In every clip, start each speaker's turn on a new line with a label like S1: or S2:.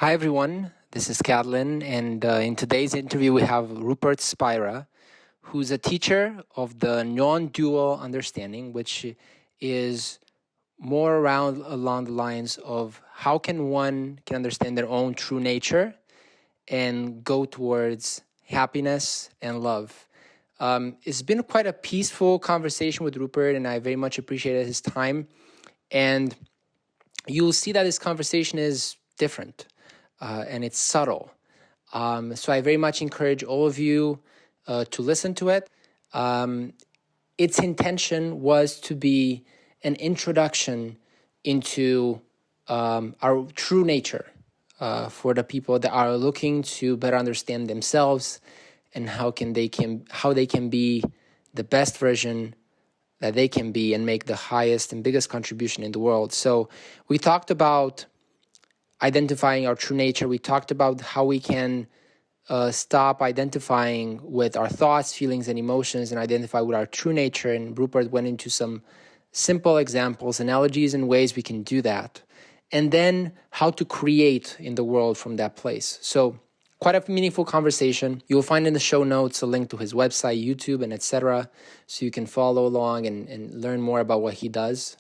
S1: Hi everyone, this is Katlin, and in today's interview we have Rupert Spira, who's a teacher of the non-dual understanding, which is more along the lines of how can one can understand their own true nature and go towards happiness and love. It's been quite a peaceful conversation with Rupert, and I very much appreciated his time. And you'll see that this conversation is different. And it's subtle. So I very much encourage all of you to listen to it. Its intention was to be an introduction into our true nature for the people that are looking to better understand themselves and how they can be the best version that they can be and make the highest and biggest contribution in the world. So we talked about identifying our true nature. We talked about how we can stop identifying with our thoughts, feelings, and emotions and identify with our true nature. And Rupert went into some simple examples, analogies, and ways we can do that. And then how to create in the world from that place. So quite a meaningful conversation. You will find in the show notes a link to his website, YouTube, and etc. So you can follow along and learn more about what he does.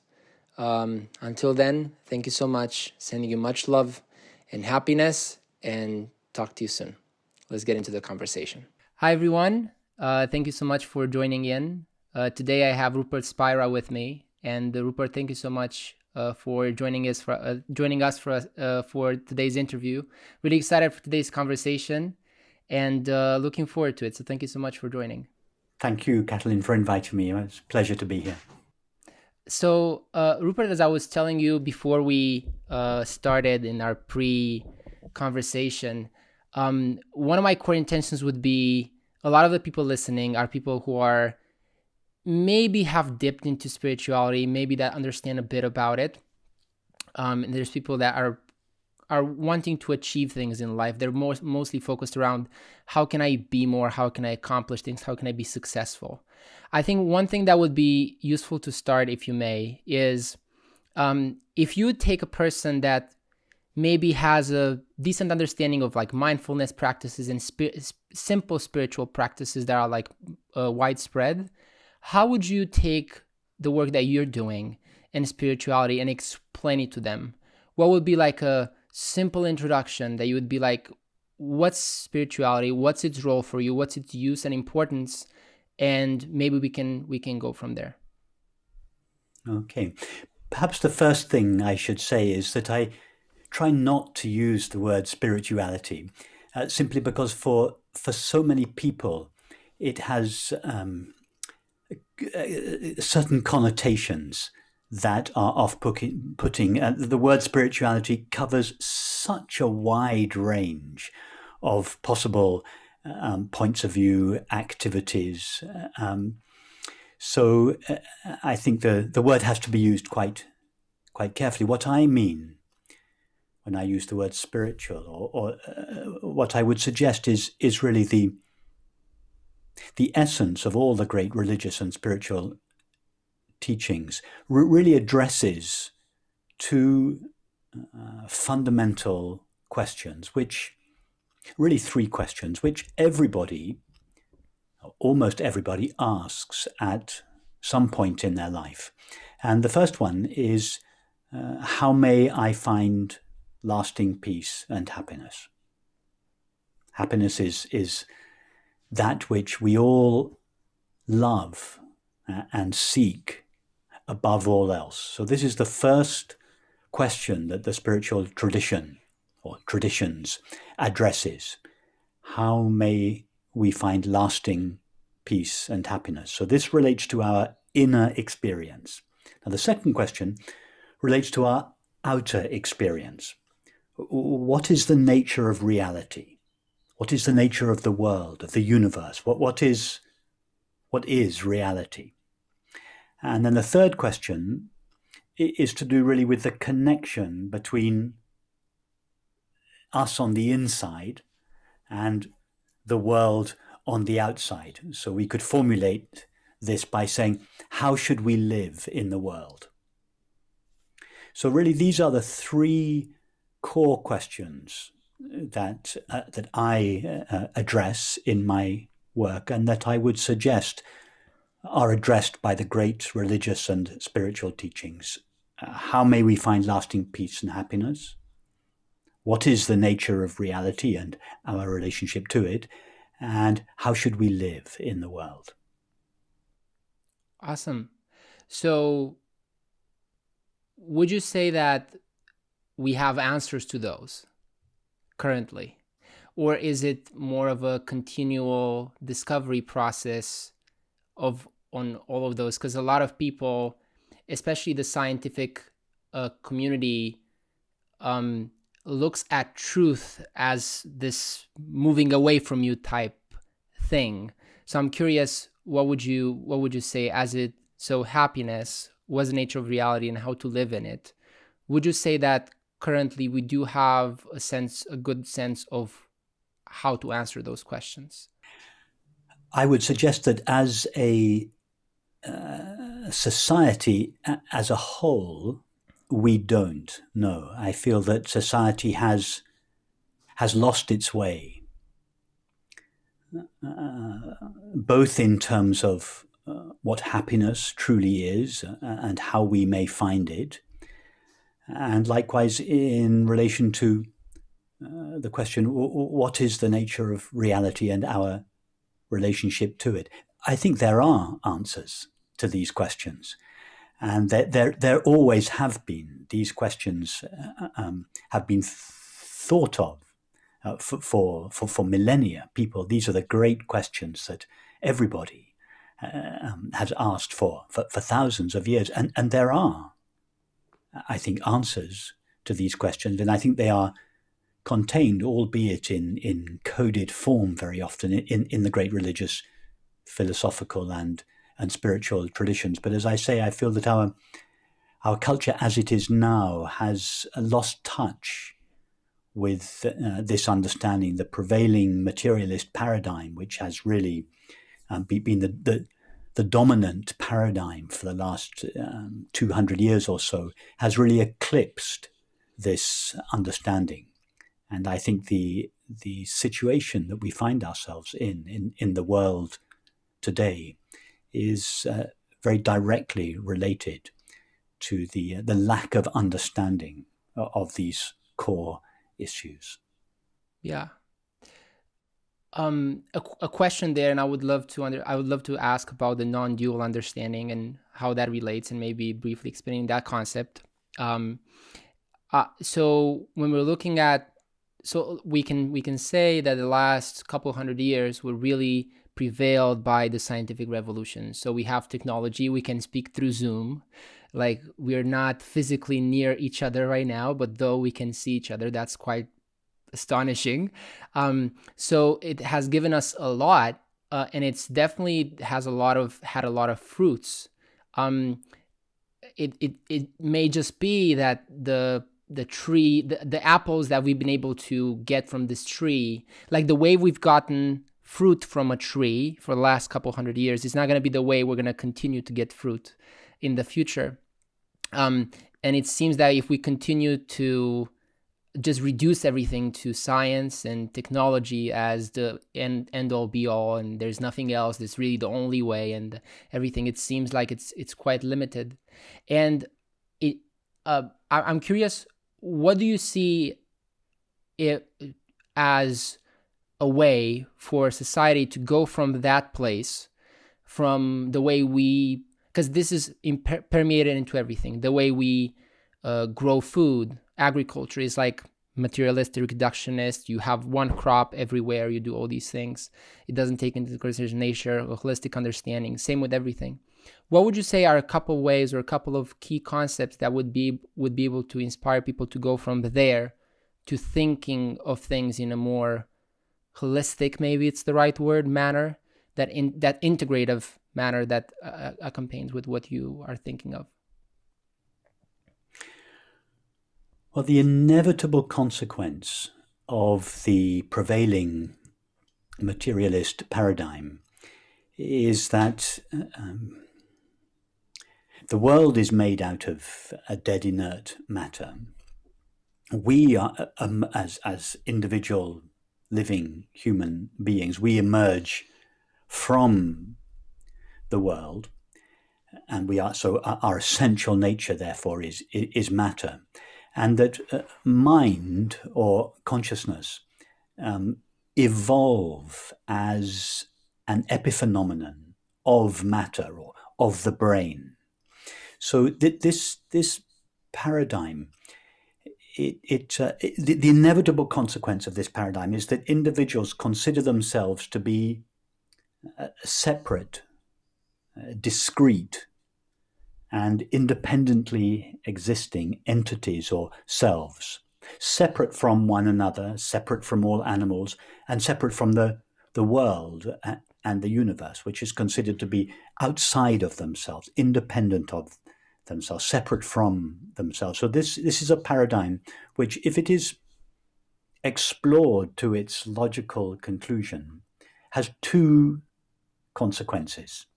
S1: Until then, thank you so much. Sending you much love and happiness, and talk to you soon. Let's get into the conversation. Hi, everyone. Thank you so much for joining in. Today I have Rupert Spira with me. And Rupert, thank you so much for joining us for today's interview. Really excited for today's conversation and looking forward to it. So thank you so much for joining.
S2: Thank you, Katalin, for inviting me. It's a pleasure to be here.
S1: So, Rupert, as I was telling you before we started in our pre-conversation, one of my core intentions would be a lot of the people listening are people who are maybe have dipped into spirituality, maybe that understand a bit about it. And there's people that are wanting to achieve things in life. They're mostly focused around how can I be more, how can I accomplish things, how can I be successful. I think one thing that would be useful to start, if you may, is if you take a person that maybe has a decent understanding of like mindfulness practices and simple spiritual practices that are like widespread, how would you take the work that you're doing in spirituality and explain it to them? What would be like a simple introduction that you would be like, what's spirituality? What's its role for you? What's its use and importance? And maybe we can go from there.
S2: Okay. Perhaps the first thing I should say is that I try not to use the word spirituality, simply because for so many people, it has certain connotations that are off-putting. The word spirituality covers such a wide range of possible points of view, activities. So I think the word has to be used quite carefully. What I mean when I use the word spiritual, or what I would suggest is really the essence of all the great religious and spiritual teachings, really addresses two fundamental questions, really three questions, which almost everybody asks at some point in their life. And the first one is, how may I find lasting peace and happiness? Happiness is that which we all love and seek above all else. So this is the first question that the spiritual tradition or traditions addresses. How may we find lasting peace and happiness? So this relates to our inner experience. Now the second question relates to our outer experience. What is the nature of reality? What is the nature of the world, of the universe? What is reality? And then the third question is to do really with the connection between us on the inside and the world on the outside. So we could formulate this by saying, how should we live in the world? So really these are the three core questions that I address in my work, and that I would suggest are addressed by the great religious and spiritual teachings. How may we find lasting peace and happiness? What is the nature of reality and our relationship to it? And how should we live in the world?
S1: Awesome. So would you say that we have answers to those currently? Or is it more of a continual discovery process on all of those? Because a lot of people, especially the scientific community, looks at truth as this moving away from you type thing. So I'm curious, what would you say as it, so happiness was the nature of reality and how to live in it? Would you say that currently we do have a good sense of how to answer those questions?
S2: I would suggest that as a society as a whole, we don't know. I feel that society has lost its way, both in terms of what happiness truly is and how we may find it, and likewise in relation to the question, what is the nature of reality and our relationship to it? I think there are answers to these questions, and there always have been. These questions have been thought of for millennia. These are the great questions that everybody has asked for thousands of years, and there are, I think, answers to these questions, and I think they are contained, albeit in coded form very often, in the great religious, philosophical and spiritual traditions. But as I say, I feel that our culture as it is now has lost touch with this understanding, the prevailing materialist paradigm, which has really been the dominant paradigm for the last 200 years or so, has really eclipsed this understanding. And I think the situation that we find ourselves in the world today is very directly related to the lack of understanding of these core issues.
S1: Yeah. A question there, and I would love to ask about the non-dual understanding and how that relates, and maybe briefly explaining that concept. So when we're looking at, so we can say that the last couple hundred years were really prevailed by the scientific revolution. So we have technology, we can speak through Zoom, like we're not physically near each other right now, but though we can see each other, that's quite astonishing. So it has given us a lot, and it's definitely had a lot of fruits. It may just be that the tree, the apples that we've been able to get from this tree, like the way we've gotten fruit from a tree for the last couple hundred years, is not going to be the way we're going to continue to get fruit in the future. And it seems that if we continue to just reduce everything to science and technology as the end all be all, and there's nothing else, that's really the only way, and everything, it seems like it's quite limited. And I'm curious, what do you see it as a way for society to go from that place, from the way we, because this is permeated into everything, the way we grow food. Agriculture is like materialistic, reductionist. You have one crop everywhere, you do all these things. It doesn't take into consideration nature or holistic understanding. Same with everything. What would you say are a couple ways or a couple of key concepts that would be able to inspire people to go from there to thinking of things in a more holistic, maybe it's the right word, manner, that integrative manner that accompanies with what you are thinking of?
S2: Well, the inevitable consequence of the prevailing materialist paradigm is that the world is made out of a dead inert matter, we are, as individual living human beings, we emerge from the world, and we are, so our essential nature therefore is matter, and that mind or consciousness evolve as an epiphenomenon of matter or of the brain. So this paradigm, the inevitable consequence of this paradigm is that individuals consider themselves to be separate, discrete, and independently existing entities or selves, separate from one another, separate from all animals, and separate from the world and the universe, which is considered to be outside of themselves, independent of themselves, separate from themselves. So this is a paradigm which, if it is explored to its logical conclusion, has two consequences: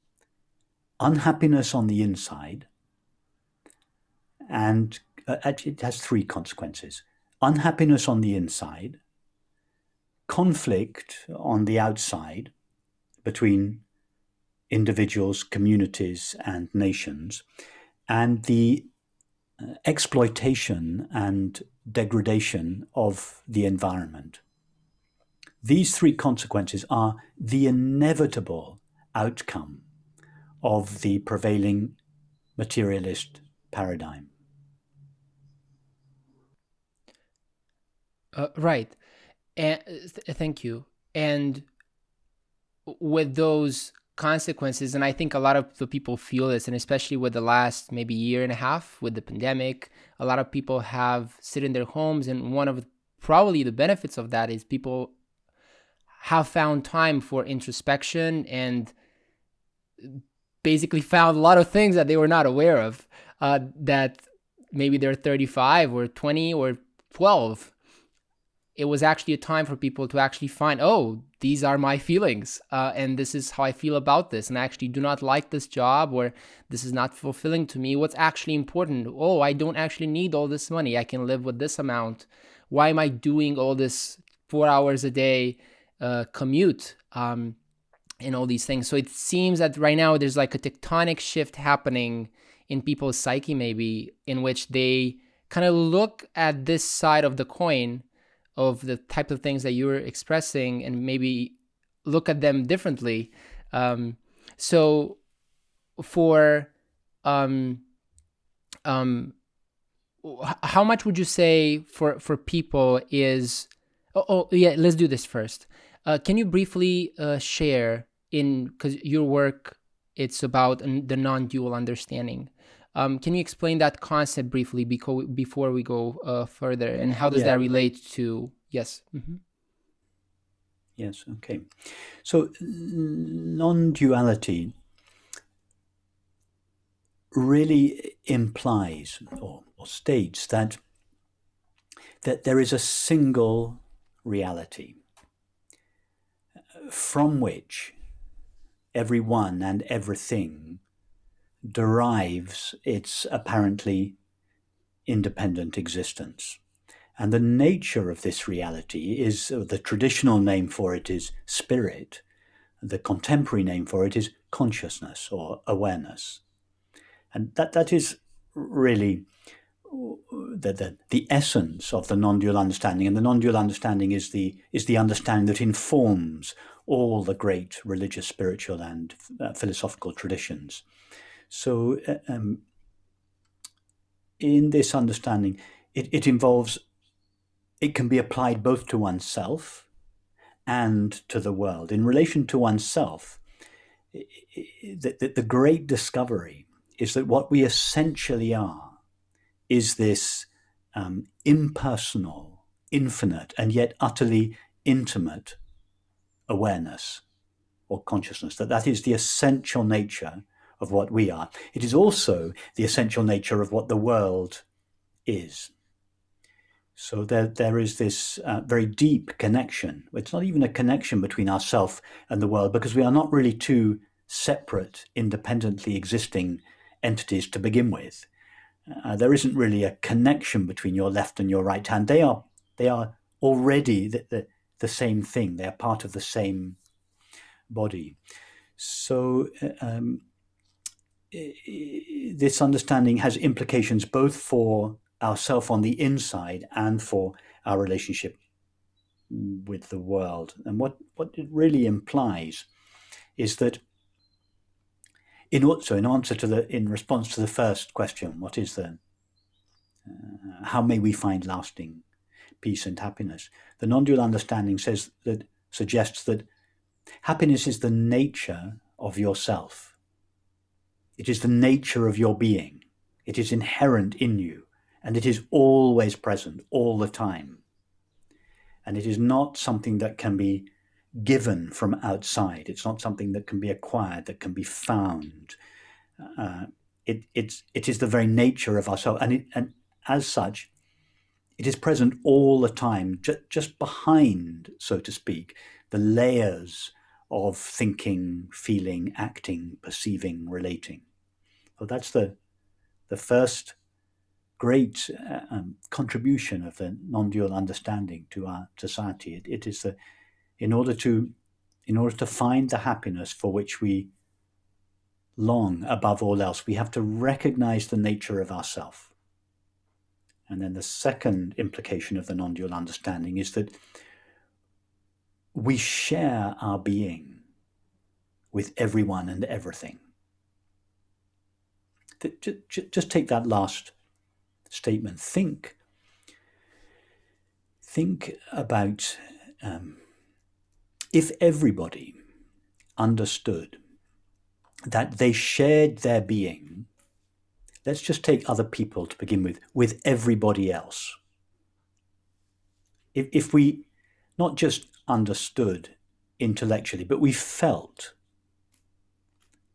S2: unhappiness on the inside, and actually it has three consequences: unhappiness on the inside, conflict on the outside between individuals, communities, and nations, and the exploitation and degradation of the environment. These three consequences are the inevitable outcome of the prevailing materialist paradigm.
S1: Right. And thank you. And with those consequences, and I think a lot of the people feel this, and especially with the last maybe year and a half with the pandemic, a lot of people have sit in their homes, and one of probably the benefits of that is people have found time for introspection and basically found a lot of things that they were not aware of, that maybe they're 35 or 20 or 12. It was actually a time for people to actually find, oh, these are my feelings, and this is how I feel about this, and I actually do not like this job, or this is not fulfilling to me. What's actually important? Oh, I don't actually need all this money. I can live with this amount. Why am I doing all this 4 hours a day commute, and all these things? So it seems that right now there's like a tectonic shift happening in people's psyche, maybe, in which they kind of look at this side of the coin of the type of things that you're expressing and maybe look at them differently. So for how much would you say for people is, yeah, let's do this first. Can you briefly share, because your work, it's about the non-dual understanding. Can you explain that concept briefly before we go further, and how does that relate to, yes? Mm-hmm.
S2: Yes, okay. So non-duality really implies or states that there is a single reality from which everyone and everything derives its apparently independent existence. And the nature of this reality is, the traditional name for it is spirit. The contemporary name for it is consciousness or awareness. And that is really the essence of the non-dual understanding. And the non-dual understanding is the understanding that informs all the great religious, spiritual, and philosophical traditions. So in this understanding, it involves, it can be applied both to oneself and to the world. In relation to oneself, the great discovery is that what we essentially are is this impersonal, infinite, and yet utterly intimate awareness or consciousness. That is the essential nature of what we are. It is also the essential nature of what the world is. So there is this very deep connection. It's not even a connection between ourself and the world, because we are not really two separate, independently existing entities to begin with. there isn't really a connection between your left and your right hand. They are already the same thing. They are part of the same body. So this understanding has implications both for ourself on the inside and for our relationship with the world. And what it really implies is that in response to the first question, what is how may we find lasting peace and happiness? The non-dual understanding suggests that happiness is the nature of yourself. It is the nature of your being. It is inherent in you, and it is always present all the time. And it is not something that can be given from outside. It's not something that can be acquired, that can be found. It is the very nature of ourselves, and as such, it is present all the time, just behind, so to speak, the layers of thinking, feeling, acting, perceiving, relating. So that's the first great contribution of the non-dual understanding to our society. It is in order to find the happiness for which we long above all else, we have to recognize the nature of ourself. And then the second implication of the non-dual understanding is that we share our being with everyone and everything. Just take that last statement. Think about if everybody understood that they shared their being, let's just take other people to begin with everybody else. If we not just understood intellectually, but we felt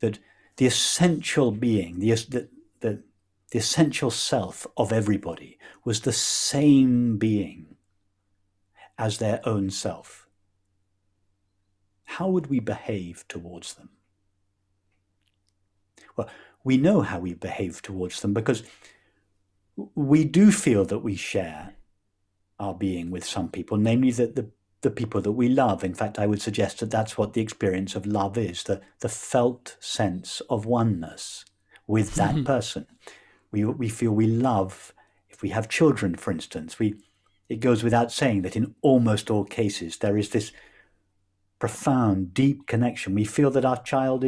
S2: that the essential being, the essential self of everybody was the same being as their own self, how would we behave towards them? Well, we know how we behave towards them because we do feel that we share our being with some people, namely the people that we love. In fact, I would suggest that that's what the experience of love is, the felt sense of oneness with that person. We feel we love, if we have children, for instance, it goes without saying that in almost all cases there is this profound, deep connection. We feel that our child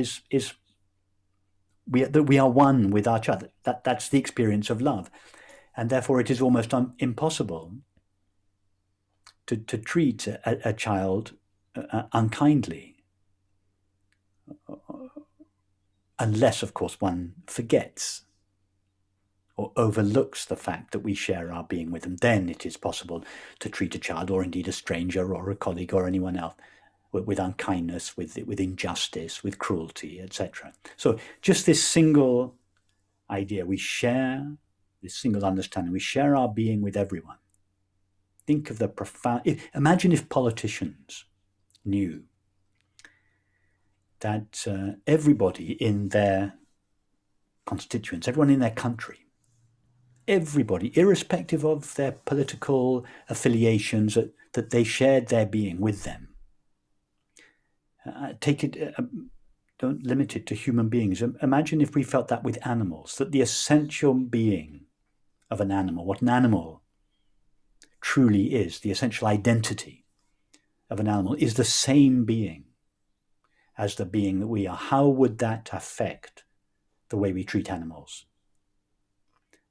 S2: that we are one with our child. That's the experience of love. And therefore it is almost impossible to treat a child unkindly, unless, of course, one forgets or overlooks the fact that we share our being with them. Then it is possible to treat a child, or indeed a stranger or a colleague or anyone else, with unkindness, with injustice, with cruelty, etc. So just this single idea, this single understanding, we share our being with everyone. Think of the profound... Imagine if politicians knew that everybody in their constituents, everyone in their country, everybody, irrespective of their political affiliations, that they shared their being with them. Don't limit it to human beings. Imagine if we felt that with animals, that the essential being of an animal, what an animal truly is, the essential identity of an animal, is the same being as the being that we are. How would that affect the way we treat animals?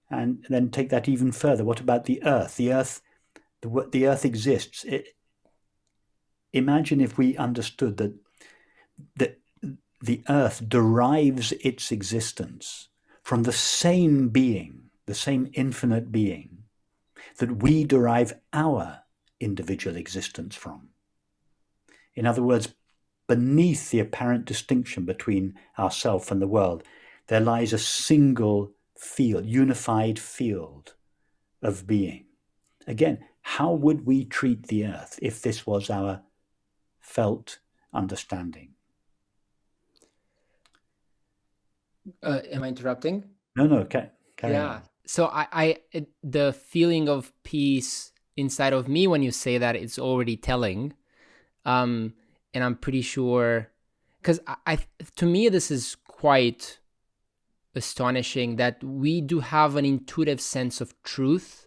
S2: And then take that even further. What about the earth? The earth exists. Imagine if we understood that the earth derives its existence from the same being, the same infinite being, that we derive our individual existence from. In other words, beneath the apparent distinction between ourself and the world, there lies a single field, unified field of being. Again, how would we treat the earth if this was our felt understanding?
S1: Am I interrupting?
S2: No, carry on.
S1: So the feeling of peace inside of me when you say that, it's already telling. And I'm pretty sure, because to me this is quite astonishing that we do have an intuitive sense of truth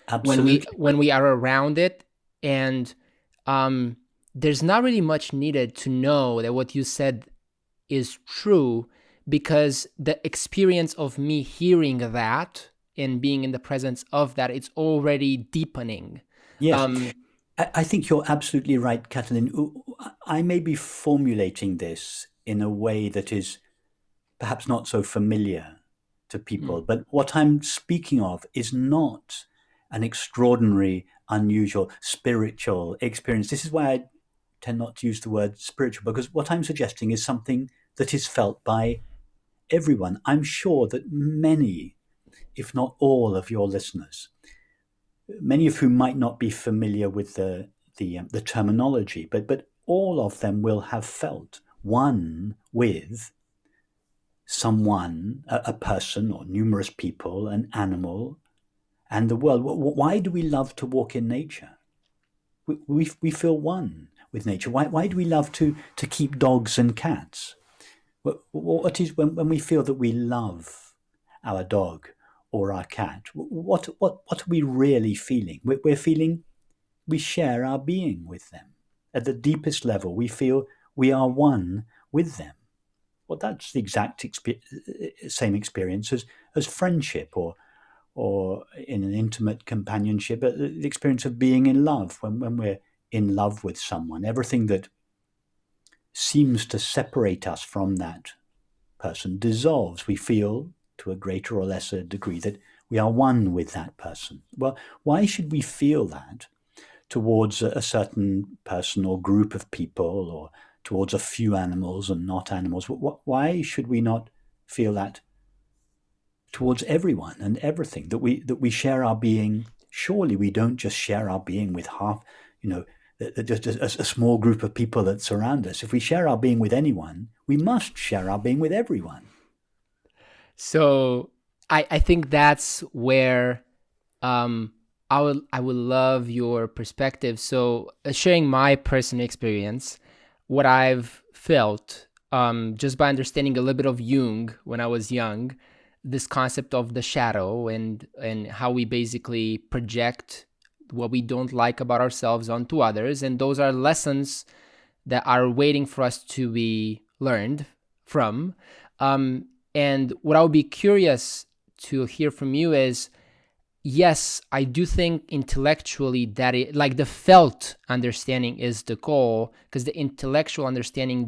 S2: Absolutely.
S1: when we are around it, and there's not really much needed to know that what you said is true, because the experience of me hearing that and being in the presence of that, it's already deepening.
S2: Yes. I think you're absolutely right, Kathleen. I may be formulating this in a way that is perhaps not so familiar to people, but what I'm speaking of is not an extraordinary, unusual, spiritual experience. This is why I tend not to use the word spiritual, because what I'm suggesting is something that is felt by everyone. I'm sure that many, if not all, of your listeners, many of whom might not be familiar with the terminology, but all of them will have felt one with someone, a person or numerous people, an animal, and the world. Why do we love to walk in nature? We feel one with nature. Why do we love to keep dogs and cats? What is when we feel that we love our dog or our cat? What are we really feeling? We're feeling we share our being with them. At the deepest level, we feel we are one with them. Well, that's the exact same experience as friendship or in an intimate companionship, the experience of being in love. When we're in love with someone, everything that seems to separate us from that person dissolves. We feel, to a greater or lesser degree, that we are one with that person. Well, why should we feel that towards a certain person or group of people, or towards a few animals and not animals? Why should we not feel that towards everyone and everything, that we share our being? Surely we don't just share our being with half, just a small group of people that surround us. If we share our being with anyone, we must share our being with everyone.
S1: So I think that's where I would love your perspective. So sharing my personal experience, what I've felt, just by understanding a little bit of Jung when I was young, this concept of the shadow and how we basically project what we don't like about ourselves onto others, and those are lessons that are waiting for us to be learned from. And what I would be curious to hear from you is, yes, I do think intellectually that like the felt understanding is the goal, because the intellectual understanding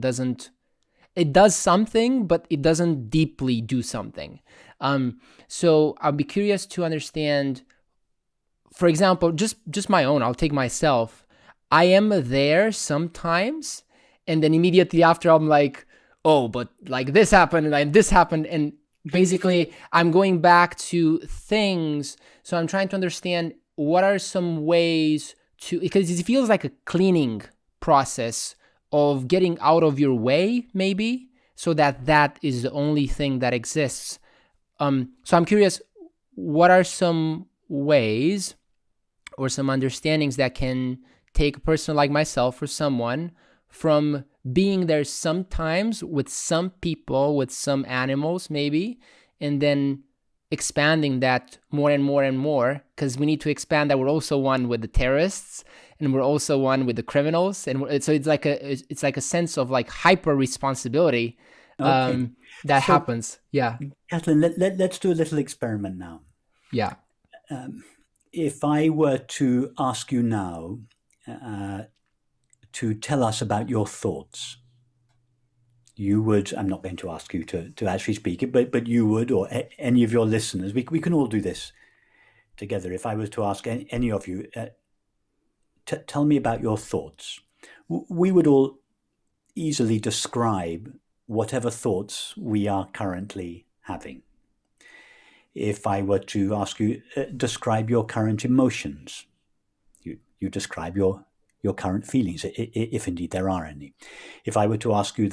S1: it does something, but it doesn't deeply do something. So I'll be curious to understand, for example, just my own, I'll take myself. I am there sometimes, and then immediately after I'm like, oh, but like this happened and this happened, and basically I'm going back to things. So I'm trying to understand what are some ways to, because it feels like a cleaning process of getting out of your way, maybe, so that is the only thing that exists. So I'm curious, what are some ways or some understandings that can take a person like myself or someone from being there sometimes with some people, with some animals maybe, and then expanding that more and more and more, because we need to expand that we're also one with the terrorists and we're also one with the criminals, and so it's like a sense of like hyper responsibility
S2: Okay.
S1: that
S2: So,
S1: happens. Yeah.
S2: Kathleen, let's do a little experiment now.
S1: Yeah.
S2: If I were to ask you now to tell us about your thoughts, you would, I'm not going to ask you to actually speak it, but you would, or any of your listeners, we can all do this together. If I was to ask any of you, tell me about your thoughts, we would all easily describe whatever thoughts we are currently having. If I were to ask you, describe your current emotions, you describe your current feelings, if indeed there are any. If I were to ask you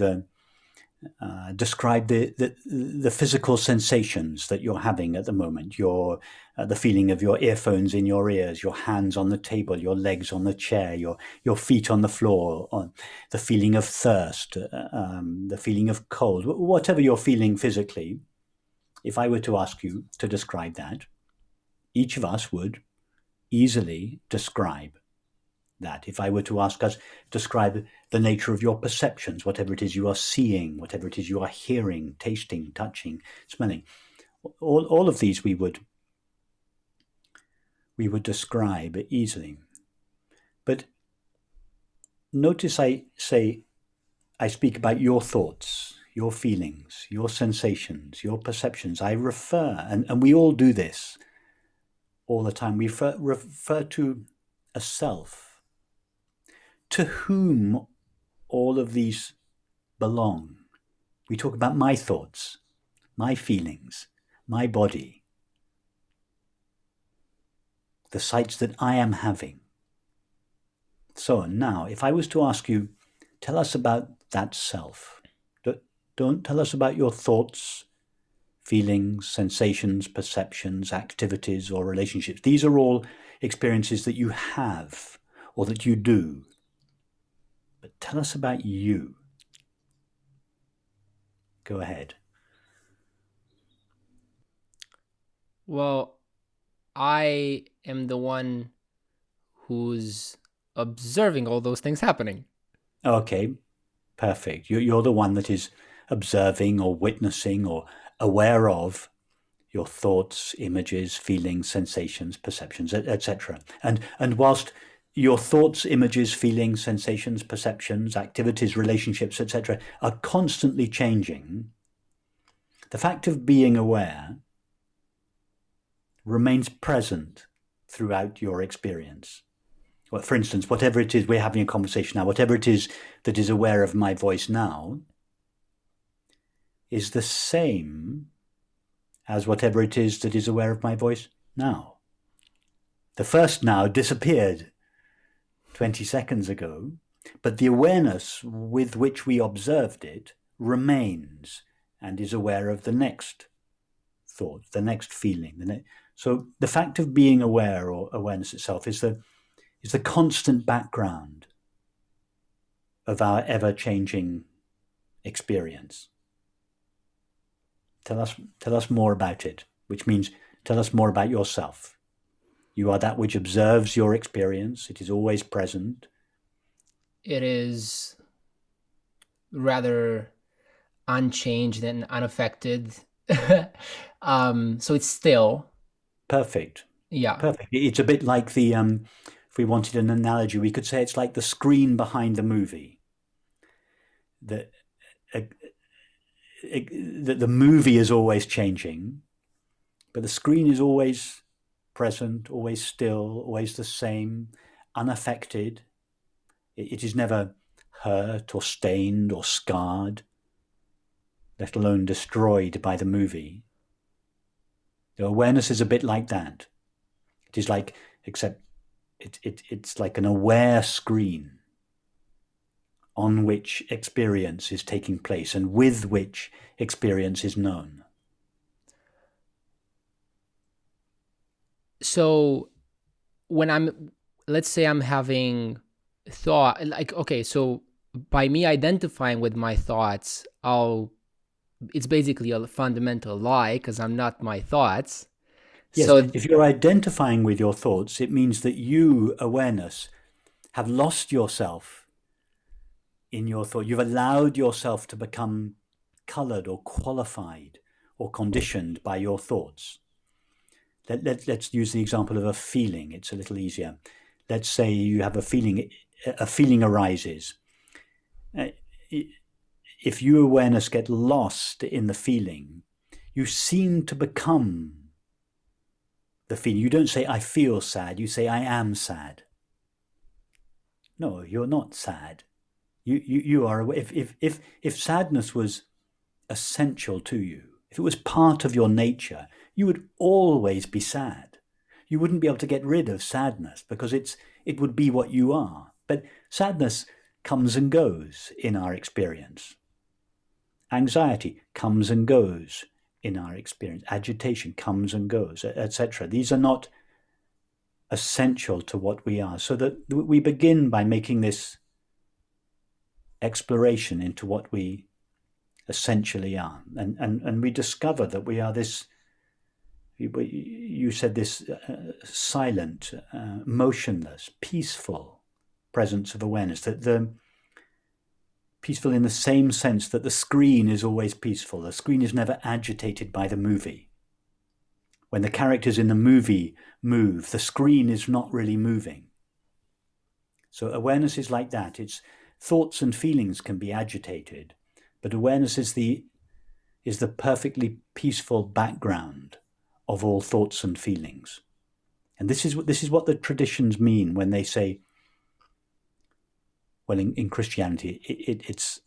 S2: Describe the physical sensations that you're having at the moment. The feeling of your earphones in your ears, your hands on the table, your legs on the chair, your feet on the floor, the feeling of thirst, the feeling of cold, whatever you're feeling physically. If I were to ask you to describe that, each of us would easily describe that. If I were to ask us, describe the nature of your perceptions, whatever it is you are seeing, whatever it is you are hearing, tasting, touching, smelling, all of these we would describe easily. But notice I speak about your thoughts, your feelings, your sensations, your perceptions. I refer, and we all do this all the time, we refer to a self, to whom all of these belong. We talk about my thoughts, my feelings, my body, the sights that I am having. So now, if I was to ask you, tell us about that self. Don't tell us about your thoughts, feelings, sensations, perceptions, activities, or relationships. These are all experiences that you have or that you do. But tell us about you. Go ahead.
S1: Well, I am the one who's observing all those things happening.
S2: Okay, perfect. You're the one that is observing or witnessing or aware of your thoughts, images, feelings, sensations, perceptions, etc. And whilst your thoughts, images, feelings, sensations, perceptions, activities, relationships, etc. are constantly changing, the fact of being aware remains present throughout your experience. Well, for instance, whatever it is, we're having a conversation now, whatever it is that is aware of my voice now is the same as whatever it is that is aware of my voice now. The first now disappeared 20 seconds ago, but the awareness with which we observed it remains and is aware of the next thought, the next feeling. So the fact of being aware, or awareness itself, is the constant background of our ever-changing experience. Tell us more about it, which means tell us more about yourself. You are that which observes your experience. It is always present.
S1: It is rather unchanged and unaffected. So it's still.
S2: Perfect.
S1: Yeah.
S2: Perfect. It's a bit like if we wanted an analogy, we could say it's like the screen behind the movie. The movie is always changing, but the screen is always present, always still, always the same, unaffected. It is never hurt or stained or scarred, let alone destroyed by the movie. The awareness is a bit like that. It is like, except it's like an aware screen on which experience is taking place and with which experience is known.
S1: So when let's say I'm having thought, like, okay, so by me identifying with my thoughts, it's basically a fundamental lie because I'm not my thoughts.
S2: Yes,
S1: So
S2: if you're identifying with your thoughts, it means that you, awareness, have lost yourself in your thought. You've allowed yourself to become colored or qualified or conditioned by your thoughts. Let's use the example of a feeling. It's a little easier. Let's say you have a feeling arises. If you, awareness, get lost in the feeling, you seem to become the feeling. You don't say, I feel sad. You say, I am sad. No, you're not sad. You are aware. If sadness was essential to you, if it was part of your nature, you would always be sad. You wouldn't be able to get rid of sadness because it would be what you are. But sadness comes and goes in our experience. Anxiety comes and goes in our experience. Agitation comes and goes, etc. These are not essential to what we are. So that we begin by making this exploration into what we essentially are. And we discover that we are this, you said this silent, motionless, peaceful presence of awareness, that the peaceful in the same sense that the screen is always peaceful. The screen is never agitated by the movie. When the characters in the movie move, the screen is not really moving. So awareness is like that. It's thoughts and feelings can be agitated, but awareness is the perfectly peaceful background of all thoughts and feelings. And this is what the traditions mean when they say, well, in Christianity, it's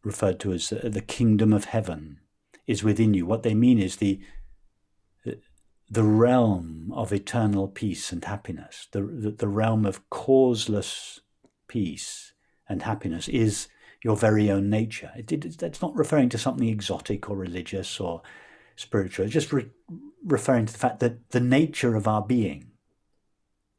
S2: referred to as the kingdom of heaven is within you. What they mean is the realm of eternal peace and happiness, the realm of causeless peace and happiness is your very own nature. That's not referring to something exotic or religious or spiritual. It's just referring to the fact that the nature of our being,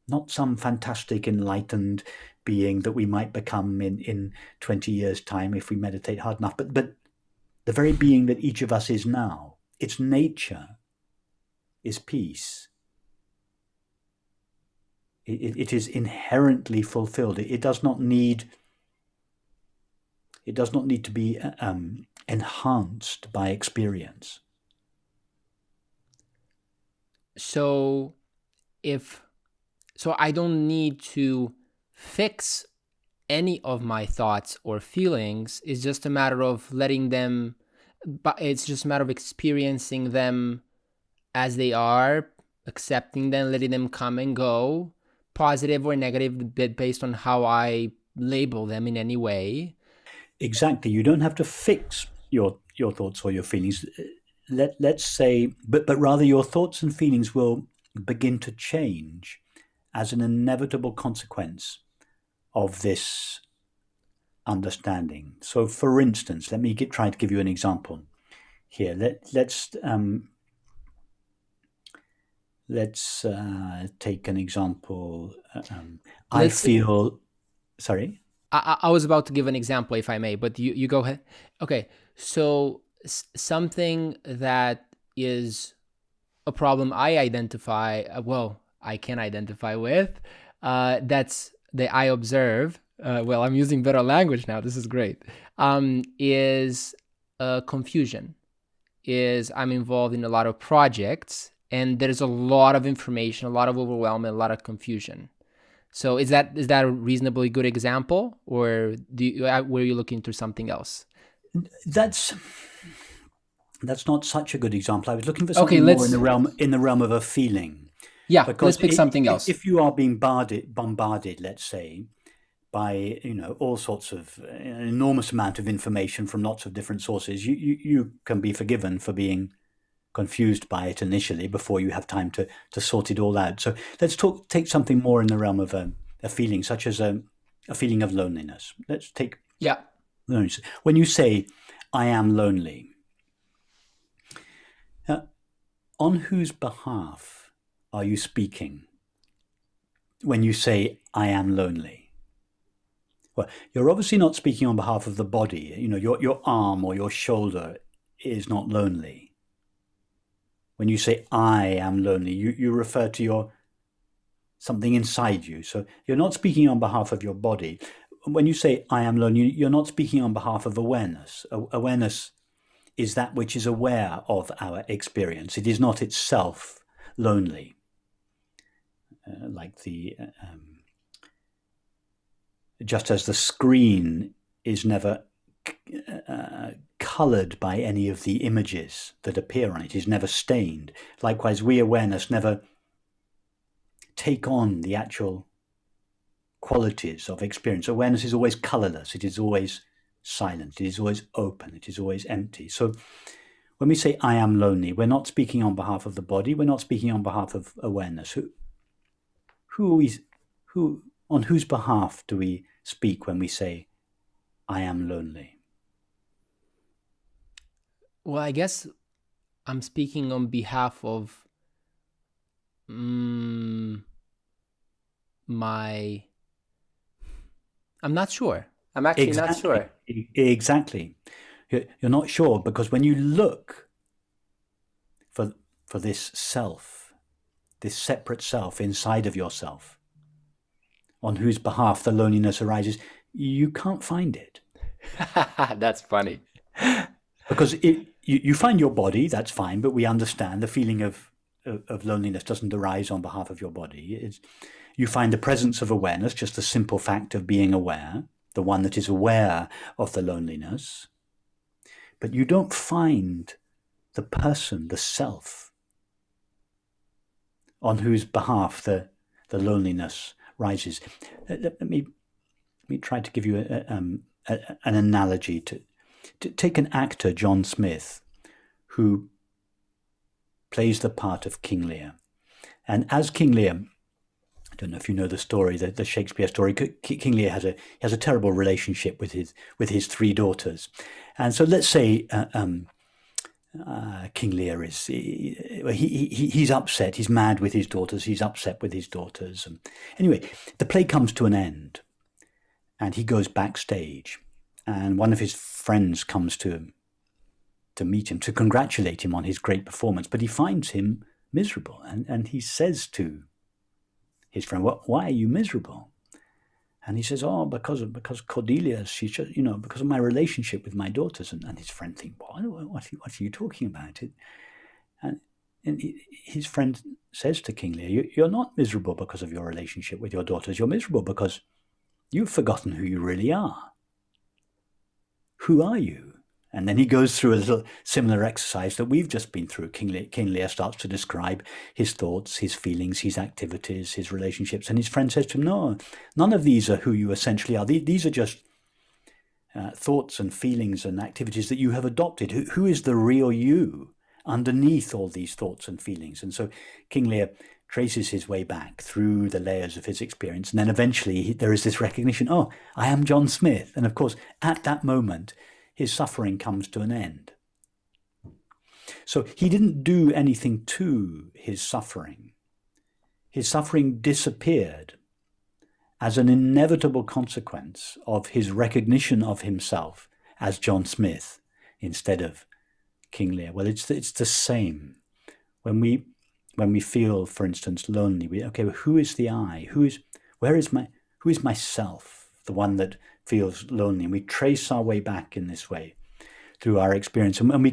S2: not some fantastic enlightened being that we might become in 20 years' time if we meditate hard enough, but the very being that each of us is now, its nature is peace. It is inherently fulfilled. It does not need to be enhanced by experience.
S1: So I don't need to fix any of my thoughts or feelings. It's just a matter of letting them, but it's just a matter of experiencing them as they are, accepting them, letting them come and go, positive or negative, based on how I label them in any way.
S2: Exactly. You don't have to fix your thoughts or your feelings. Let's say, but rather your thoughts and feelings will begin to change as an inevitable consequence of this understanding. So, for instance, let me try to give you an example here. Let's take an example. Sorry?
S1: I was about to give an example, if I may, but you go ahead. Okay, so something that is a problem I identify, I can identify with, that's that I observe, I'm using better language now, this is great, is confusion. Is I'm involved in a lot of projects, and there's a lot of information, a lot of overwhelming, a lot of confusion. So is that a reasonably good example, or were you looking to something else?
S2: That's not such a good example. I was looking for something more in the realm of a feeling.
S1: Yeah, let's pick something else.
S2: If you are being bombarded, let's say, by all sorts of an enormous amount of information from lots of different sources, you can be forgiven for being confused by it initially before you have time to sort it all out. So let's take something more in the realm of a feeling, such as a feeling of loneliness. Let's take loneliness. When you say, I am lonely, on whose behalf are you speaking when you say, I am lonely? Well, you're obviously not speaking on behalf of the body. Your arm or your shoulder is not lonely. When you say, I am lonely, you refer to something inside you. So you're not speaking on behalf of your body. When you say, I am lonely, you're not speaking on behalf of awareness. Awareness is that which is aware of our experience. It is not itself lonely. Just as the screen is never colored by any of the images that appear on it, is never stained. Likewise, we awareness never take on the actual qualities of experience. Awareness is always colorless. It is always silent. It is always open. It is always empty. So when we say I am lonely, we're not speaking on behalf of the body. We're not speaking on behalf of awareness. On whose behalf do we speak when we say I am lonely?
S1: Well, I guess I'm speaking on behalf of my. I'm not sure. I'm actually not sure.
S2: Exactly. You're not sure because when you look for this self, this separate self inside of yourself, on whose behalf the loneliness arises, you can't find it.
S1: That's funny.
S2: Because you find your body, that's fine, but we understand the feeling of loneliness doesn't arise on behalf of your body. You find the presence of awareness, just the simple fact of being aware, the one that is aware of the loneliness. But you don't find the person, the self, on whose behalf the loneliness rises. Let me try to give you an analogy. To take an actor, John Smith, who plays the part of King Lear. And as King Lear, I don't know if you know the story, the Shakespeare story, King Lear has a terrible relationship with his three daughters. And so let's say King Lear is he's upset, he's mad with his daughters, he's upset with his daughters. Anyway, the play comes to an end and he goes backstage, and one of his friends comes to meet him, to congratulate him on his great performance, but he finds him miserable, and he says to his friend, why are you miserable? And he says, because Cordelia, she's just, because of my relationship with my daughters. And his friend thinks, what are you talking about? And his friend says to King Lear, you're not miserable because of your relationship with your daughters. You're miserable because you've forgotten who you really are. Who are you? And then he goes through a little similar exercise that we've just been through. King Lear starts to describe his thoughts, his feelings, his activities, his relationships. And his friend says to him, no, none of these are who you essentially are. These are just thoughts and feelings and activities that you have adopted. Who is the real you underneath all these thoughts and feelings? And so King Lear traces his way back through the layers of his experience. And then eventually there is this recognition, I am John Smith. And of course, at that moment, his suffering comes to an end. So he didn't do anything to his suffering. His suffering disappeared as an inevitable consequence of his recognition of himself as John Smith instead of King Lear. Well, it's the same. When we feel, for instance, lonely, who is the I? Who is myself? The one that feels lonely, and we trace our way back in this way through our experience, and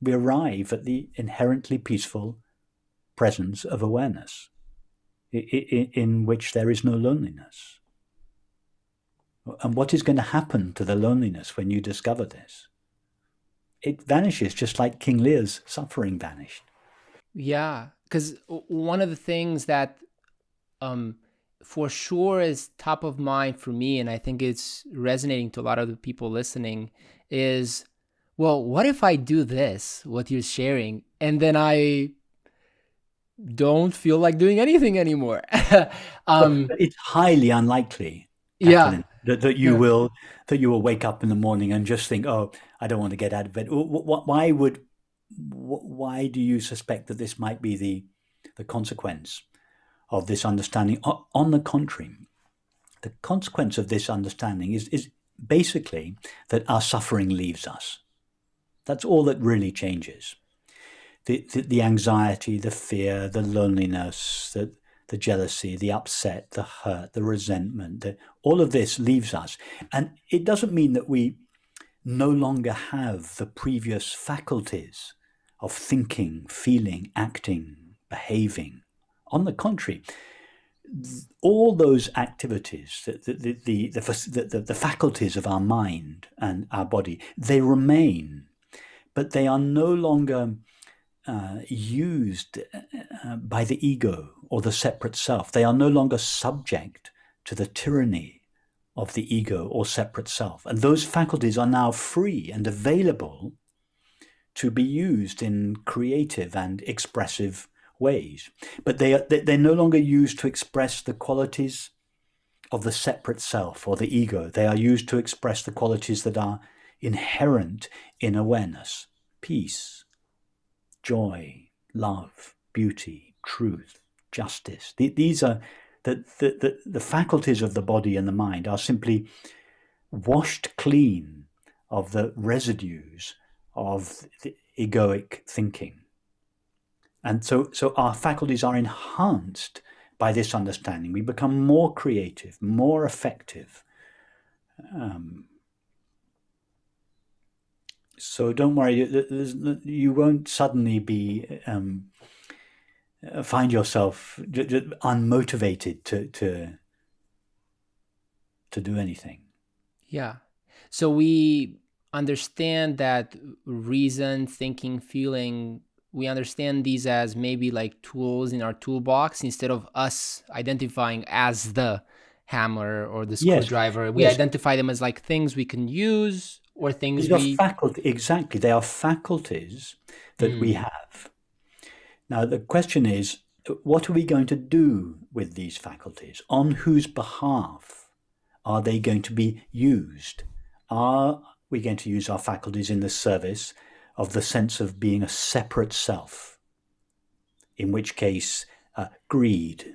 S2: we arrive at the inherently peaceful presence of awareness in which there is no loneliness. And what is going to happen to the loneliness when you discover this? It vanishes, just like King Lear's suffering vanished.
S1: Yeah, because one of the things that for sure is top of mind for me, and I think it's resonating to a lot of the people listening, is, well, what if I do this, what you're sharing, and then I don't feel like doing anything anymore?
S2: It's highly unlikely, Kathleen, that you will wake up in the morning and just think, I don't want to get out of bed. Why do you suspect that this might be the consequence of this understanding? On the contrary, the consequence of this understanding is basically that our suffering leaves us. That's all that really changes. The anxiety, the fear, the loneliness, the jealousy, the upset, the hurt, the resentment, all of this leaves us. And it doesn't mean that we no longer have the previous faculties of thinking, feeling, acting, behaving. On the contrary, all those activities, the faculties of our mind and our body, they remain, but they are no longer used by the ego or the separate self. They are no longer subject to the tyranny of the ego or separate self. And those faculties are now free and available to be used in creative and expressive ways. But they're no longer used to express the qualities of the separate self or the ego. They are used to express the qualities that are inherent in awareness. peace, joy, love, beauty, truth, justice. These are the faculties of the body and the mind are simply washed clean of the residues of the egoic thinking. And so our faculties are enhanced by this understanding. We become more creative, more effective. So don't worry, you won't suddenly be find yourself unmotivated to do anything.
S1: Yeah. So we understand that reason, thinking, feeling, we understand these as maybe like tools in our toolbox instead of us identifying as the hammer or the screwdriver. We identify them as like things we can use or things
S2: exactly. They are faculties that we have. Now, the question is, what are we going to do with these faculties? On whose behalf are they going to be used? Are we going to use our faculties in the service of the sense of being a separate self? In which case, greed,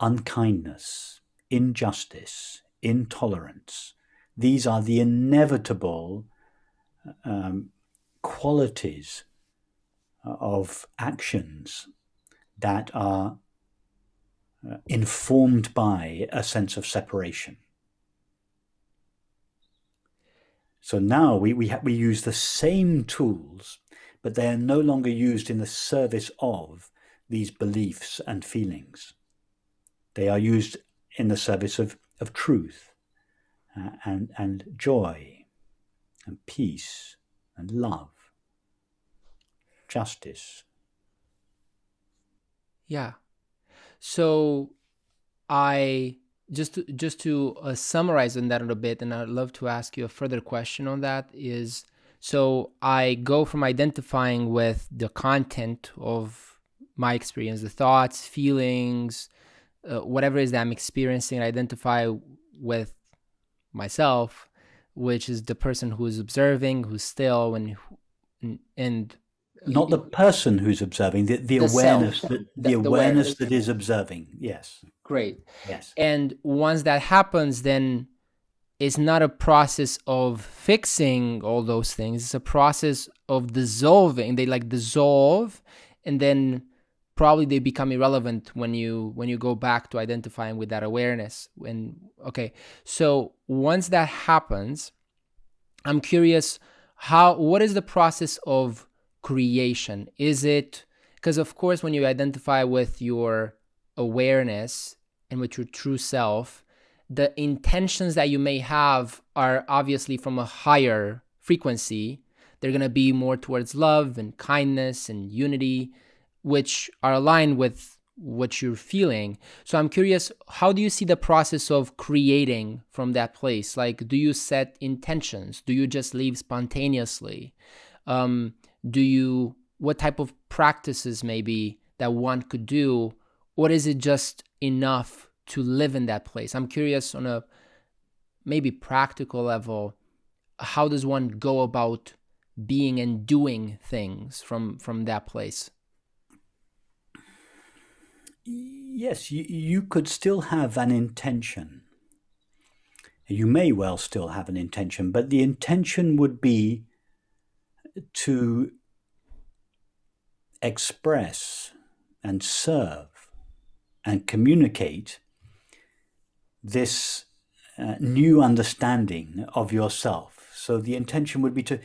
S2: unkindness, injustice, intolerance, these are the inevitable qualities of actions that are informed by a sense of separation. So now we use the same tools, but they are no longer used in the service of these beliefs and feelings. They are used in the service of truth and joy and peace and love, justice.
S1: Yeah. So I just to summarize on that a little bit, and I'd love to ask you a further question on that is, so I go from identifying with the content of my experience, the thoughts, feelings, whatever it is that I'm experiencing, I identify with myself, which is the person who is observing, who's still, and
S2: not the person who's observing, the awareness self, the awareness that is observing. Yes.
S1: Great.
S2: Yes.
S1: And once that happens, then it's not a process of fixing all those things. It's a process of dissolving. They like dissolve, and then probably they become irrelevant when you go back to identifying with that awareness. Okay, so once that happens, I'm curious, what is the process of creation? Is it, because of course when you identify with your awareness and with your true self, the intentions that you may have are obviously from a higher frequency. They're going to be more towards love and kindness and unity, which are aligned with what you're feeling. So I'm curious, how do you see the process of creating from that place? Like, do you set intentions? Do you just leave spontaneously? What type of practices maybe that one could do, or is it just enough to live in that place? I'm curious on a maybe practical level, how does one go about being and doing things from that place?
S2: Yes, you could still have an intention. You may well still have an intention, but the intention would be to express and serve and communicate this new understanding of yourself. So the intention would be to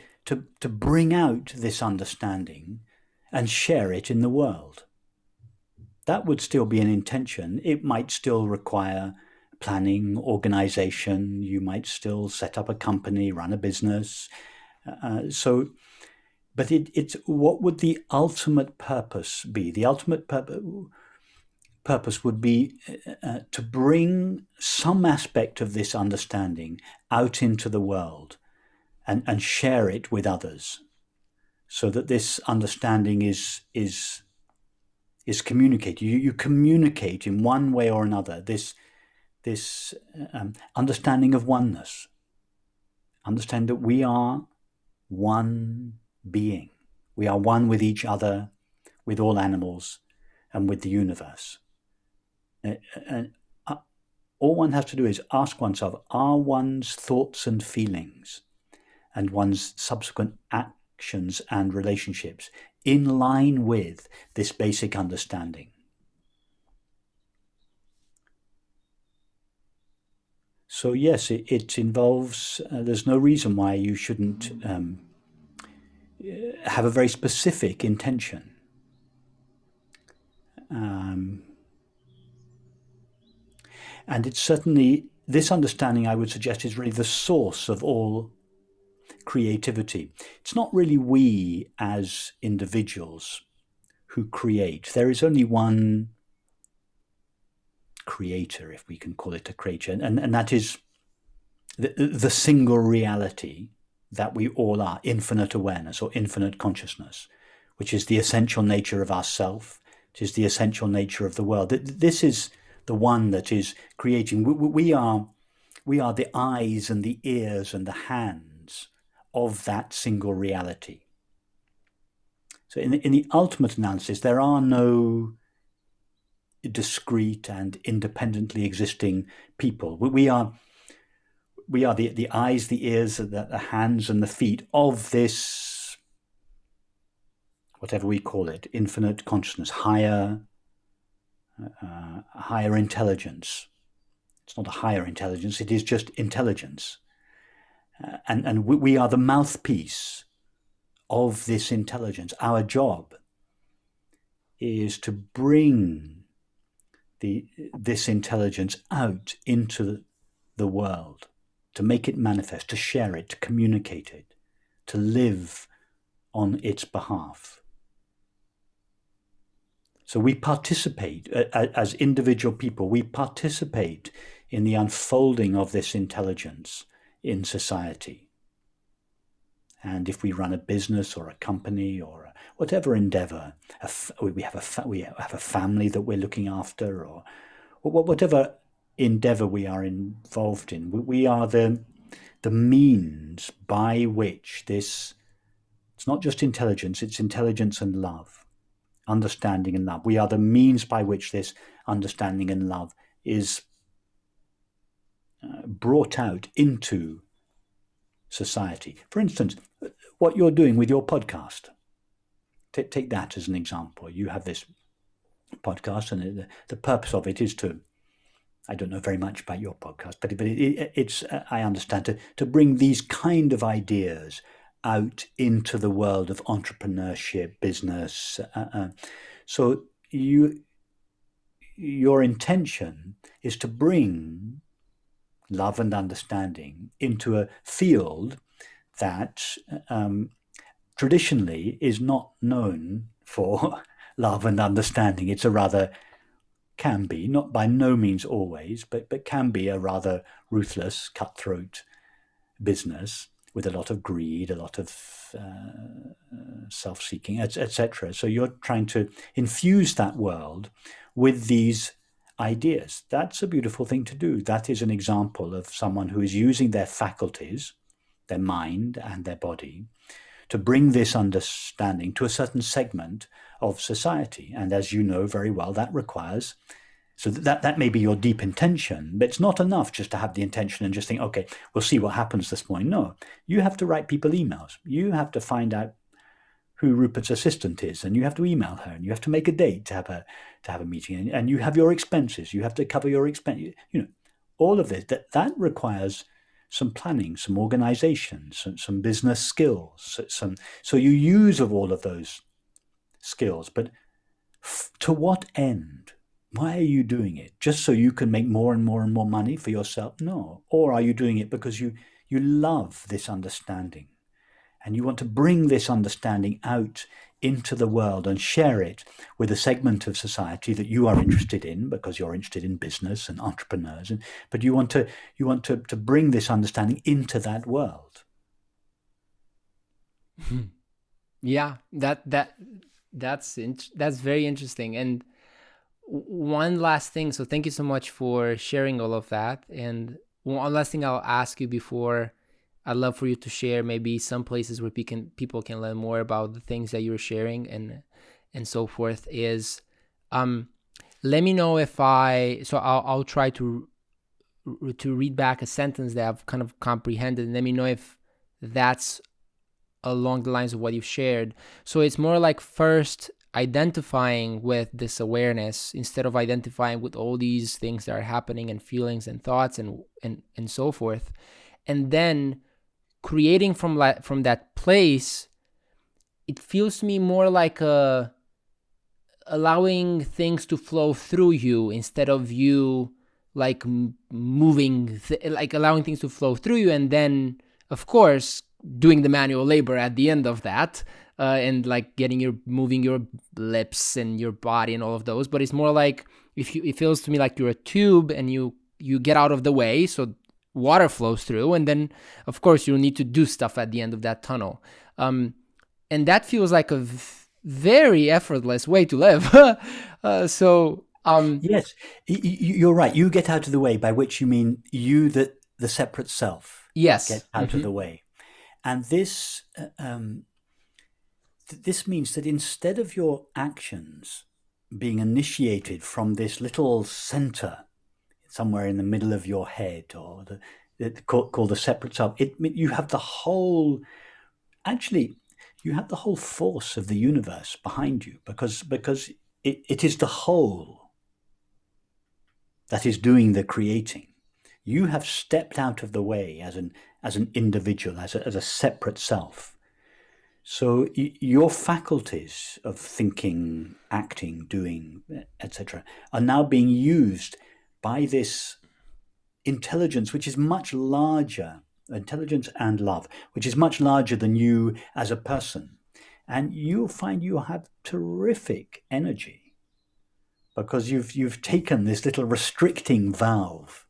S2: bring out this understanding and share it in the world. That would still be an intention. It might still require planning, organization. You might still set up a company, run a business. But it's what would the ultimate purpose be? The ultimate purpose would be to bring some aspect of this understanding out into the world and share it with others, so that this understanding is communicated. You communicate in one way or another this understanding of oneness. Understand that we are one being. We are one with each other, with all animals, and with the universe. And all one has to do is ask oneself, are one's thoughts and feelings and one's subsequent actions and relationships in line with this basic understanding? So yes, it involves, there's no reason why you shouldn't have a very specific intention. And it's certainly, this understanding, I would suggest, is really the source of all creativity. It's not really we as individuals who create. There is only one creator, if we can call it a creature, and that is the single reality that we all are, infinite awareness or infinite consciousness, which is the essential nature of ourself, which is the essential nature of the world. This is the one that is creating. We are the eyes and the ears and the hands of that single reality. So in the ultimate analysis, there are no discrete and independently existing people. We are the eyes, the ears, the hands and the feet of this, whatever we call it, infinite consciousness, higher intelligence. It's not a higher intelligence, it is just intelligence. And we are the mouthpiece of this intelligence. Our job is to bring this intelligence out into the world, to make it manifest, to share it, to communicate it, to live on its behalf. So we participate, as individual people, we participate in the unfolding of this intelligence in society. And if we run a business or a company or whatever endeavor, we have a family that we're looking after, or whatever endeavor we are involved in, we are the means by which this, it's not just intelligence, it's intelligence and love, understanding and love. We are the means by which this understanding and love is brought out into society. For instance, what you're doing with your podcast. Take that as an example. You have this podcast, and the purpose of it is to, I don't know very much about your podcast, but it's I understand, to bring these kind of ideas out into the world of entrepreneurship, business. So your intention is to bring love and understanding into a field that traditionally is not known for love and understanding. It's a rather, can be, not by no means always, but can be a rather ruthless, cutthroat business with a lot of greed, a lot of self-seeking, etc. So you're trying to infuse that world with these ideas. That's a beautiful thing to do. That is an example of someone who is using their faculties, their mind and their body, to bring this understanding to a certain segment of society. And as you know very well, that requires, so that may be your deep intention, but it's not enough just to have the intention and just think, okay, we'll see what happens this morning. No, you have to write people emails. You have to find out who Rupert's assistant is, and you have to email her, and you have to make a date to have a meeting, and you have your expenses. You have to cover your expenses. All of this, that requires some planning, some organization, some business skills. So you use of all of those skills, but to what end? Why are you doing it? Just so you can make more and more and more money for yourself? No. Or are you doing it because you love this understanding, and you want to bring this understanding out into the world and share it with a segment of society that you are interested in, because you're interested in business and entrepreneurs, but you want to bring this understanding into that world.
S1: Yeah, that's very interesting. And one last thing, so thank you so much for sharing all of that. And one last thing I'll ask you before I'd love for you to share maybe some places where people can learn more about the things that you're sharing and so forth. Is let me know if I'll try to read back a sentence that I've kind of comprehended, and let me know if that's along the lines of what you've shared. So it's more like first identifying with this awareness instead of identifying with all these things that are happening and feelings and thoughts and so forth, and then creating from that place. It feels to me more like allowing things to flow through you instead of you like moving, like allowing things to flow through you, and then of course doing the manual labor at the end of that, and like moving your lips and your body and all of those. But it's more like it feels to me like you're a tube and you get out of the way so water flows through, and then of course you'll need to do stuff at the end of that tunnel. And that feels like a very effortless way to live.
S2: Yes, you're right. You get out of the way, by which you mean you, the separate self.
S1: Yes.
S2: Get out of the way. And this means that instead of your actions being initiated from this little center somewhere in the middle of your head, or called the separate self, you have the whole. Actually, you have the whole force of the universe behind you, because it is the whole that is doing the creating. You have stepped out of the way as an individual, as a separate self. So your faculties of thinking, acting, doing, etc., are now being used by this intelligence, which is much larger, intelligence and love, which is much larger than you as a person. And you'll find you have terrific energy because you've taken this little restricting valve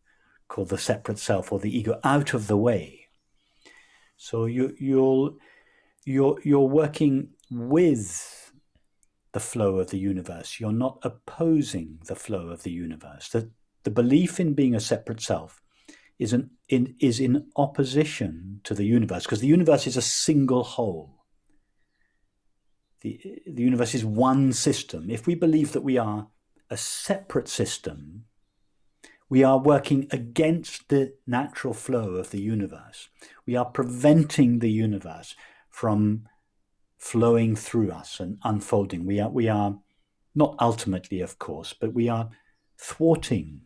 S2: called the separate self or the ego out of the way. So you're working with the flow of the universe. You're not opposing the flow of the universe. The belief in being a separate self is in opposition to the universe, because the universe is a single whole. The universe is one system. If we believe that we are a separate system, we are working against the natural flow of the universe. We are preventing the universe from flowing through us and unfolding. We are not ultimately, of course, but we are thwarting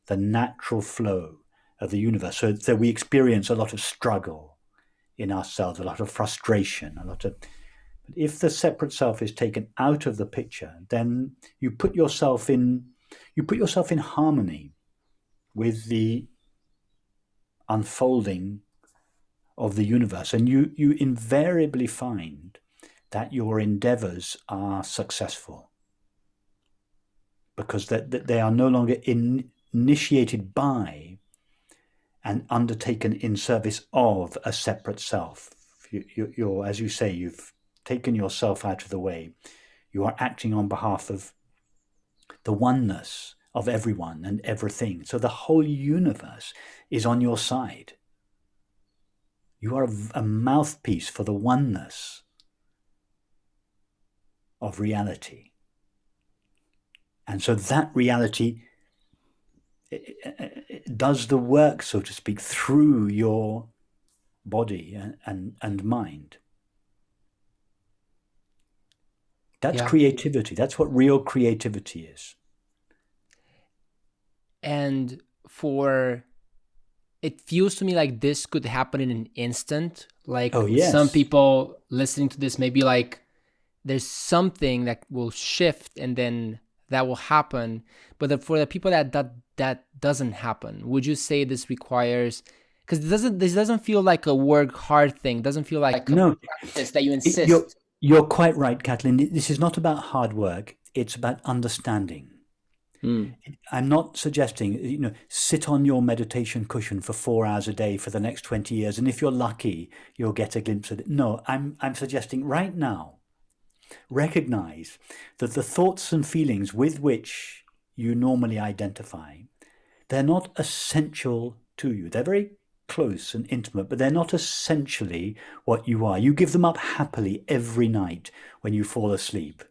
S2: the natural flow of the universe. So we experience a lot of struggle in ourselves, a lot of frustration, but if the separate self is taken out of the picture, then you put yourself in harmony with the unfolding of the universe, and you invariably find that your endeavors are successful because that they are no longer initiated by and undertaken in service of a separate self. You're, as you say, you've taken yourself out of the way. You are acting on behalf of the oneness of everyone and everything. So the whole universe is on your side. You are a mouthpiece for the oneness of reality. And so that reality does the work, so to speak, through your body and mind. That's creativity. That's what real creativity is.
S1: And it feels to me like this could happen in an instant. Like some people listening to this may be like, there's something that will shift and then that will happen. But for the people that doesn't happen, would you say this requires, because this doesn't feel like a work hard thing. It doesn't feel like a practice that you insist.
S2: You're quite right, Kathleen. This is not about hard work. It's about understanding. I'm not suggesting, sit on your meditation cushion for 4 hours a day for the next 20 years, and if you're lucky, you'll get a glimpse of it. No, I'm suggesting right now, recognize that the thoughts and feelings with which you normally identify, they're not essential to you. They're very close and intimate, but they're not essentially what you are. You give them up happily every night when you fall asleep.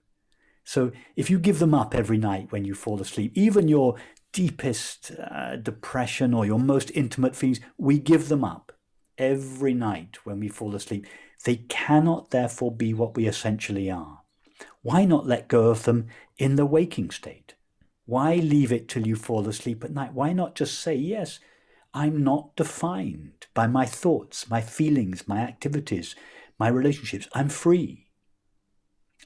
S2: So if you give them up every night when you fall asleep, even your deepest depression or your most intimate feelings, we give them up every night when we fall asleep. They cannot therefore be what we essentially are. Why not let go of them in the waking state? Why leave it till you fall asleep at night? Why not just say, yes, I'm not defined by my thoughts, my feelings, my activities, my relationships. I'm free.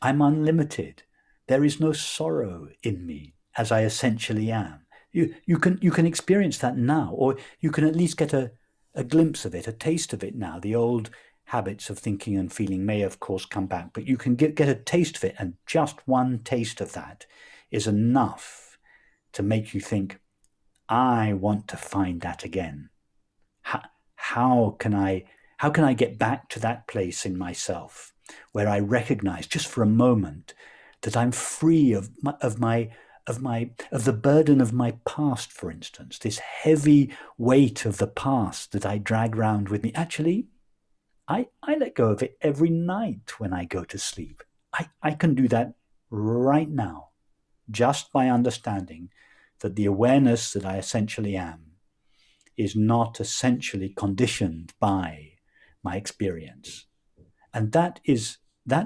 S2: I'm unlimited. There is no sorrow in me as I essentially am. You can experience that now, or you can at least get a glimpse of it, a taste of it now. The old habits of thinking and feeling may, of course, come back, but you can get a taste of it, and just one taste of that is enough to make you think, I want to find that again. How can I get back to that place in myself where I recognize just for a moment that I'm free of the burden of my past, for instance, this heavy weight of the past that I drag around with me. Actually, I let go of it every night when I go to sleep. I can do that right now, just by understanding that the awareness that I essentially am is not essentially conditioned by my experience. And that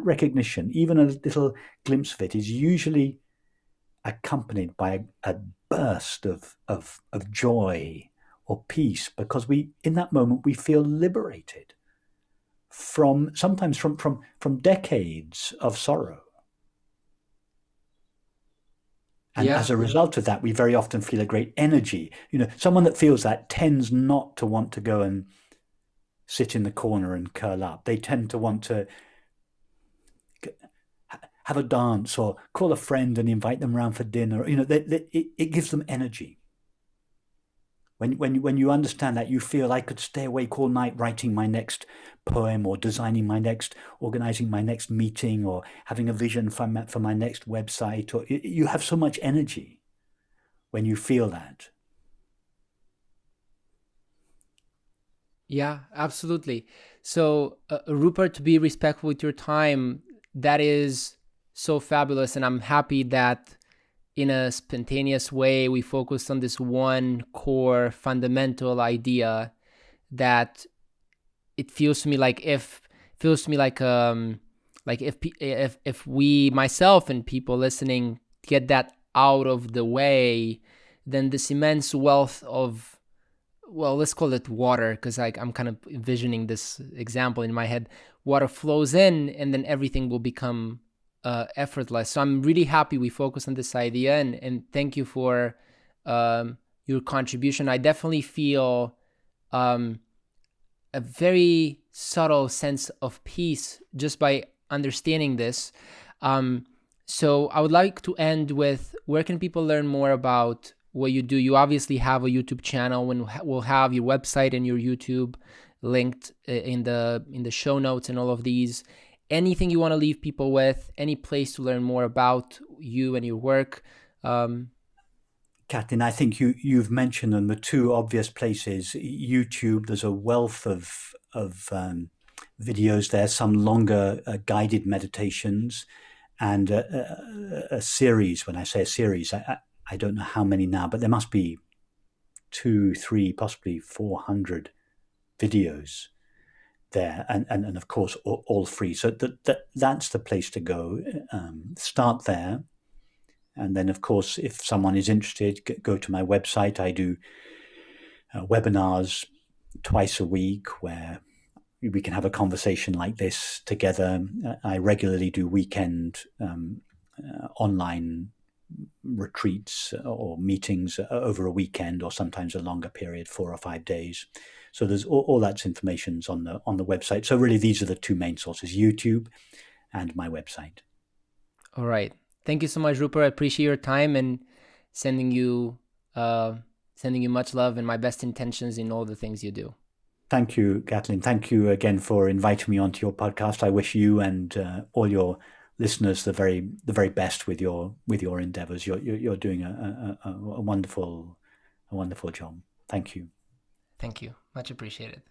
S2: recognition, even a little glimpse of it, is usually accompanied by a burst of joy or peace, because in that moment we feel liberated sometimes from decades of sorrow. And as a result of that, we very often feel a great energy. Someone that feels that tends not to want to go and sit in the corner and curl up. They tend to want to have a dance or call a friend and invite them around for dinner. It gives them energy. When you understand that, you feel, I could stay awake all night writing my next poem, or organizing my next meeting, or having a vision for my next website. Or you have so much energy when you feel that.
S1: Yeah, absolutely. So, Rupert, to be respectful with your time, that is so fabulous. And I'm happy that in a spontaneous way, we focused on this one core fundamental idea that it feels to me like if we, myself and people listening, get that out of the way, then this immense wealth of, well, let's call it water, because I'm kind of envisioning this example in my head. Water flows in, and then everything will become effortless. So I'm really happy we focus on this idea, and thank you for your contribution. I definitely feel a very subtle sense of peace just by understanding this. So I would like to end with, where can people learn more about what you do? You obviously have a YouTube channel, when we'll have your website and your YouTube linked in the show notes and all of these. Anything you want to leave people with, any place to learn more about you and your work?
S2: Kathleen, I think you've mentioned them, the two obvious places. YouTube, there's a wealth of videos there, some longer guided meditations, and a series. When I say a series, I don't know how many now, but there must be 200, 300, possibly 400 videos there, and of course all free. So that's the place to go. Start there, and then of course, if someone is interested, go to my website. I do webinars twice a week where we can have a conversation like this together. I regularly do weekend online retreats or meetings over a weekend, or sometimes a longer period, 4 or 5 days. So there's all that's information's on the website. So really, these are the two main sources: YouTube and my website.
S1: All right. Thank you so much, Rupert. I appreciate your time, and sending you much love and my best intentions in all the things you do.
S2: Thank you, Kathleen. Thank you again for inviting me onto your podcast. I wish you and all your listeners the very best with your endeavors. You're doing a wonderful job. Thank you.
S1: Thank you. Much appreciated.